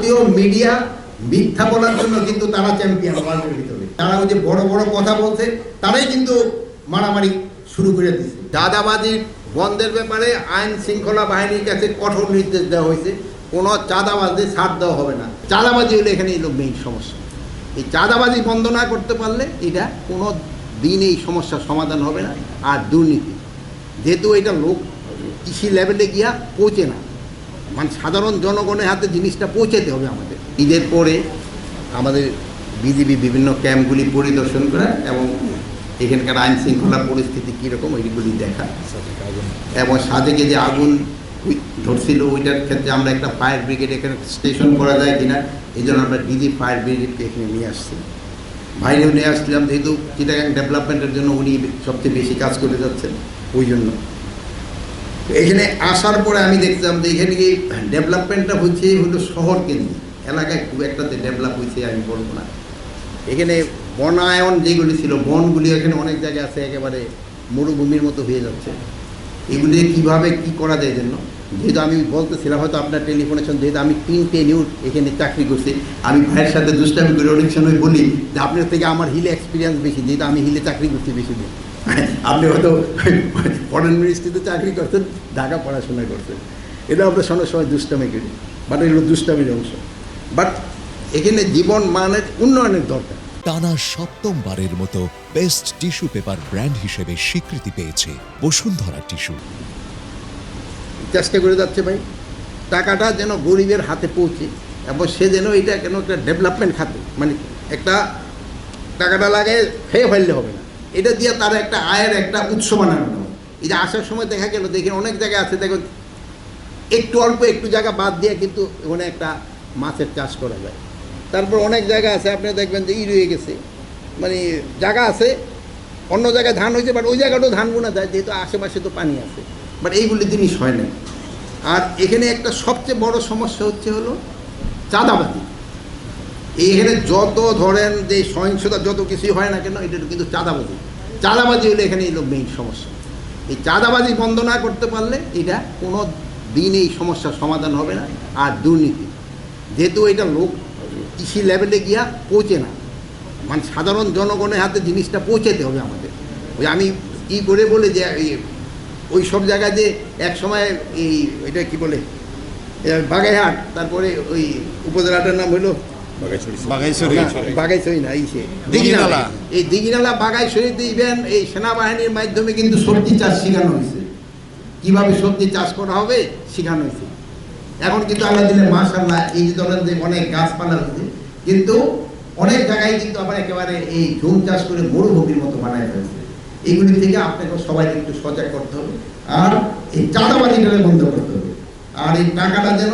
ভারতীয় মিডিয়া মিথ্যা বলার জন্য কিন্তু তারা চ্যাম্পিয়ন ওয়ার্ল্ডের ভিতরে। তারা ওই যে বড় বড় কথা বলছে তারাই কিন্তু মারামারি শুরু করে দিচ্ছে। চাঁদাবাজি বন্ধের ব্যাপারে আইন শৃঙ্খলা বাহিনীর কাছে কঠোর নির্দেশ দেওয়া হয়েছে, কোনো চাঁদাবাজি ছাড় দেওয়া হবে না। চাঁদাবাজি হলে এখানে এলো মেইন সমস্যা। এই চাঁদাবাজি বন্ধ না করতে পারলে এটা কোনো দিন এই সমস্যার সমাধান হবে না। আর দুর্নীতি যেহেতু এটা লোক কৃষি লেভেলে গিয়া পৌঁছে না, মানে সাধারণ জনগণের হাতে জিনিসটা পৌঁছাতে হবে আমাদের। ঈদের পরে আমাদের বিজিবি বিভিন্ন ক্যাম্পগুলি পরিদর্শন করা এবং এখানকার আইন শৃঙ্খলা পরিস্থিতি কীরকম ওইগুলি দেখা, এবং সাজেকে যে আগুন ধরছিল ওইটার ক্ষেত্রে আমরা একটা ফায়ার ব্রিগেড এখানে স্টেশন করা যায় কিনা এই জন্য আমরা ডিজি ফায়ার ব্রিগেডকে এখানে নিয়ে আসছি। বাইরেও নিয়ে আসছিলাম যেহেতু চিটাগাং ডেভেলপমেন্টের জন্য উনি সবচেয়ে বেশি কাজ করে যাচ্ছেন, ওই জন্য এখানে আসার পরে আমি দেখলাম যে এখানে কি ডেভেলপমেন্টটা হচ্ছে হলো শহর কেন্দ্রিক এলাকায়, খুব একটাতে ডেভেলপ হয়েছে আমি বলবো না। এখানে বনায়ন যেগুলি ছিল বনগুলি এখানে অনেক জায়গায় আছে একেবারে মরুভূমির মতো হয়ে যাচ্ছে। এগুলি কীভাবে কী করা যায় জন্য, যেহেতু আমি বলতেছিলাম হয়তো আপনার টেলিফোনে শুনে, যেহেতু আমি 3টে নিউজ এখানে চাকরি করছি, আমি ভাইয়ের সাথে দুষ্টামি করে অনেক সময় বলি যে আপনার থেকে আমার হিলে এক্সপিরিয়েন্স বেশি, যেহেতু আমি হিলে চাকরি করছি বেশি দিন। আপনি হয়তো ফরেন মিনিস্ট্রিতে চাকরি করছেন, ঢাকা পড়াশোনা করছেন, এটা আমরা সঙ্গে সময় দুষ্টামি করি, বাট এগুলো দুষ্টামির অংশ। বাট এখানে জীবন মানের উন্নয়নের দরকার। টানা ৭মবারের মতো বেস্ট টিস্যু পেপার ব্র্যান্ড হিসেবে স্বীকৃতি পেয়েছে বসুন্ধরা টিস্যু। চেষ্টা করে যাচ্ছে ভাই টাকাটা যেন গরিবের হাতে পৌঁছে, এবং সে যেন এটা কেন একটা ডেভেলপমেন্ট খাতে, মানে একটা টাকাটা লাগে খেয়ে ফেললে হবে না, এটা দিয়ে তার একটা আয়ের একটা উৎস বানানো হবে। এই যে আসার সময় দেখা গেল দেখেন অনেক জায়গায় আছে, দেখুন একটু অল্প একটু জায়গা বাদ দিয়ে কিন্তু ওখানে একটা মাছের চাষ করা যায়। তারপর অনেক জায়গা আছে আপনি দেখবেন যে রয়ে গেছে, মানে জায়গা আছে অন্য জায়গায় ধান হয়েছে, বাট ওই জায়গাটাও ধান বোনা যায় যেহেতু আশেপাশে তো পানি আছে, বাট এইগুলি জিনিস হয় না। আর এখানে একটা সবচেয়ে বড় সমস্যা হচ্ছে হলো চাঁদাবাজি। এইখানে যত ধরেন যে সহিংসতা যত কিছুই হয় না কেন, এটা কিন্তু চাঁদাবাজি হলে এখানে এলো মেইন সমস্যা। এই চাঁদাবাজি বন্ধ না করতে পারলে এটা কোনো দিন এই সমস্যার সমাধান হবে না। আর দুর্নীতি যেহেতু এটা লোক কৃষি লেভেলে গিয়া পৌঁছে না, মানে সাধারণ জনগণের হাতে জিনিসটা পৌঁছাতে হবে আমাদের। ওই আমি কী করে বলে যে ওই সব জায়গায় যে এক সময় এই এটা কি বলে বাগাইহাট, তারপরে ওই উপজেলাটার নাম হলো বাগাইছড়ি না, দিঘিনালা। এই দিঘিনালা বাগাইছড়িতে ইভেন এই সেনাবাহিনীর মাধ্যমে কিন্তু সবজি চাষ শেখানো হয়েছে, কীভাবে সবজি চাষ করা হবে শেখানো হয়েছে। এখন কিন্তু আল্লাহ দিলে মাশাআল্লাহ এই যে ধরেন যে অনেক গাছপালা হয়েছে, কিন্তু অনেক জায়গায় কিন্তু আবার একেবারে এই ঝুম চাষ করে মরুভূমির মতো বানায় ফেলছে। এইগুলি থেকে আপনাকে সবাইকে একটু সজাগ করতে হবে, আর এই চাঁদাবাজিটা বন্ধ করতে হবে, আর এই টাকাটা যেন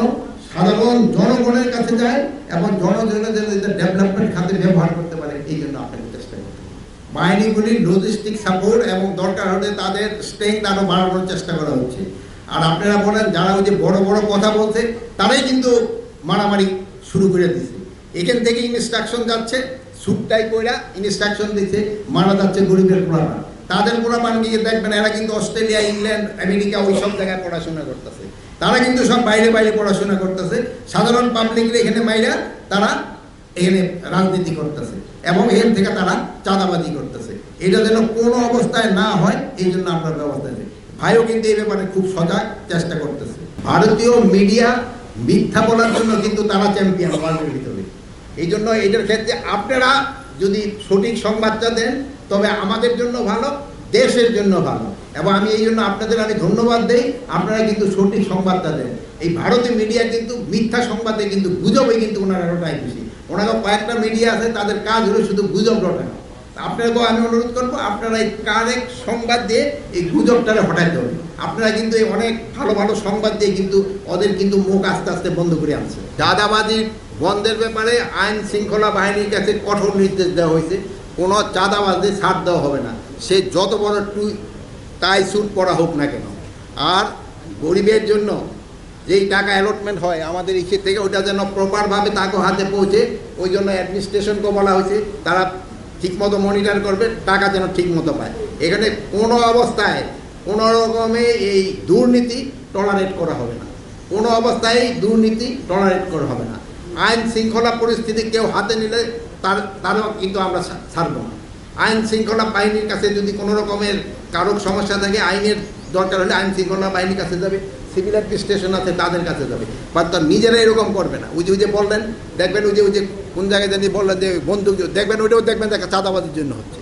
সাধারণ জনগণের কাছে যায় এবং জনগণের যেন এটা ডেভেলপমেন্ট খাতে ব্যবহার করতে পারে, এই জন্য আপনাকে চেষ্টা করতে হবে। বাহিনীগুলির লজিস্টিক সাপোর্ট এবং দরকার হলে তাদের স্ট্রেংথ আরও বাড়ানোর চেষ্টা করা হচ্ছে। আর আপনারা বলেন যারা ওই যে বড় বড় কথা বলছে তারাই কিন্তু মারামারি শুরু করে দিচ্ছে। এখান থেকে ইনস্ট্রাকশন যাচ্ছে, সুটটাই কইরা ইনস্ট্রাকশন দিচ্ছে, মারা যাচ্ছে গরিবের পোলাপান। তাদের পোলাপান গিয়ে দেখবেন এরা কিন্তু অস্ট্রেলিয়া, ইংল্যান্ড, আমেরিকা ওই সব জায়গায় পড়াশোনা করতেছে, তারা কিন্তু সব বাইরে বাইরে পড়াশোনা করতেছে। সাধারণ পাবলিকরা এখানে মাইরা তারা এখানে রাজনীতি করতেছে এবং এখান থেকে তারা চাঁদাবাজি করতেছে। এটা যেন কোনো অবস্থায় না হয় এই জন্য আমরা ব্যবস্থা নিই। ভাইও কিন্তু এই ব্যাপারে খুব সজাগ চেষ্টা করতেছে। ভারতীয় মিডিয়া মিথ্যা বলার জন্য কিন্তু তারা চ্যাম্পিয়ন ওয়ার্ল্ডের ভিতরে। এই জন্য এটার ক্ষেত্রে আপনারা যদি সঠিক সংবাদটা দেন তবে আমাদের জন্য ভালো, দেশের জন্য ভালো। এবং আমি এই জন্য আপনাদের আমি ধন্যবাদ দেই, আপনারা কিন্তু সঠিক সংবাদটা দেন। এই ভারতীয় মিডিয়া কিন্তু মিথ্যা সংবাদে কিন্তু গুজবে কিন্তু ওনারা রটায় বেশি। ওনারা কয়েকটা মিডিয়া আছে তাদের কাজ হলো শুধু গুজব রটানো। আপনাদেরকেও আমি অনুরোধ করবো আপনারা এই কারেক্ট সংবাদ দিয়ে এই গুজবটারে হটাইতে হবে। আপনারা কিন্তু এই অনেক ভালো ভালো সংবাদ দিয়ে কিন্তু ওদের কিন্তু মুখ আস্তে আস্তে বন্ধ করে আনছে। চাঁদাবাজি বন্ধের ব্যাপারে আইন শৃঙ্খলা বাহিনীর কাছে কঠোর নির্দেশ দেওয়া হয়েছে, কোনো চাঁদাবাজি ছাড় দেওয়া হবে না, সে যত বড় টাই স্যুট পরা হোক না কেন। আর গরিবের জন্য যেই টাকা অ্যালটমেন্ট হয় আমাদের ইচ্ছে থেকে ওটা যেন প্রপারভাবে তাকে হাতে পৌঁছে, ওই জন্য অ্যাডমিনিস্ট্রেশনকে বলা হয়েছে তারা ঠিকমতো মনিটর করবে, টাকা যেন ঠিকমতো পায়। এখানে কোনো অবস্থায় কোনো রকমে এই দুর্নীতি টলারেট করা হবে না, কোনো অবস্থায় দুর্নীতি টলারেট করা হবে না। আইন শৃঙ্খলা পরিস্থিতি কেউ হাতে নিলে তারও কিন্তু আমরা ছাড়ব না। আইন শৃঙ্খলা বাহিনীর কাছে যদি কোনো রকমের কারো সমস্যা থাকে, আইনের দরকার হলে আইন শৃঙ্খলা বাহিনীর কাছে যাবে, সিভিল অ্যাডমিনিস্ট্রেশন আছে তাদের কাছে যাবে, বা তার নিজেরা এরকম করবে না। ওই যে বললেন, দেখবেন ওই যে কোন জায়গায় জানি বললেন যে বন্দুক, দেখবেন ওইটাও দেখবেন দেখা চাঁদাবাজির জন্য হচ্ছে।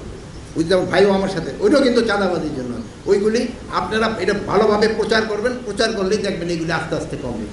ওই যেমন ভাইও আমার সাথে, ওইটাও কিন্তু চাঁদাবাজির জন্য। ওইগুলি আপনারা এটা ভালোভাবে প্রচার করবেন, প্রচার করলেই দেখবেন এগুলি আস্তে আস্তে কমবে।